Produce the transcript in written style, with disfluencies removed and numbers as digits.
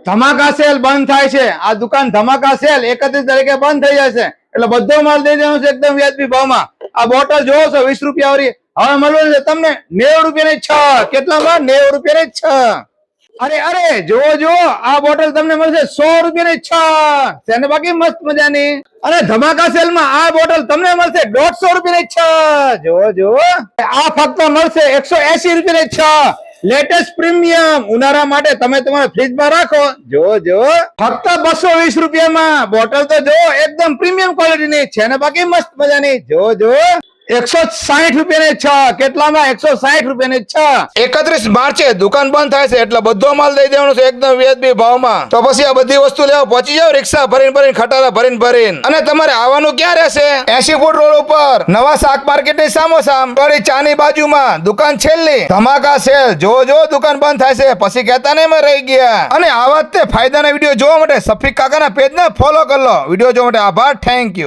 ધમાકા cell બંધ થાય છે। આ દુકાન ધમાકા સેલ 31 તારીખે બંધ થઈ જશે, એટલે બધો માલ દઈ દેવાનો છે એકદમ વ્યાજબી ભાવમાં। આ બોટલ જોવો છો 20 રૂપિયા વાળી, હવે મળવાનું છે તમને 90 રૂપિયાની 6। કેટલામાં? 90 રૂપિયાની 6। અરે જોવો જોવો, આ બોટલ તમને મળશે 100 રૂપિયાની 6 છે ને બાકી મસ્ત મજાની। અને ધમાકા સેલ માં આ બોટલ તમને મળશે 150 રૂપિયાની 6। જોવો જોવો, આ ફક્ત મળશે 180 રૂપિયાની 6। લેટેસ્ટ પ્રીમિયમ ઉનાળા માટે તમે તમારા ફ્રીજમાં રાખો। જો જો ફક્ત 220 રૂપિયામાં બોટલ તો જો એકદમ પ્રીમિયમ ક્વોલિટીની છે ને બાકી મસ્ત મજાની। જો જો 160 રૂપિયાની 6। કેટલામાં? 160 રૂપિયાની 6। 31 માર્ચે દુકાન બંધ થાય છે, એટલે બધો માલ દઈ દેવાનો છે એકદમ વ્યાજબી ભાવમાં। તો પછી આ બધી વસ્તુ લેવા પહોંચી જાવ, રિક્ષા ભરીને ખટારા ભરીને। અને તમારે આવવાનું ક્યાં રહેશે? 80 ફૂટ રોડ ઉપર નવા શાક માર્કેટ ની સામોસામ ચાની બાજુમાં દુકાન છેલ્લી ધમાકા સેલ। જો દુકાન બંધ થાય છે, પછી કહેતા નહીં મેં રહી ગયા। અને આવા તે ફાયદાના વિડીયો જોવા માટે સફીક કાકાના પેજ ને ફોલો કરી લો। વિડીયો જોવા માટે આભાર, થેન્ક યુ।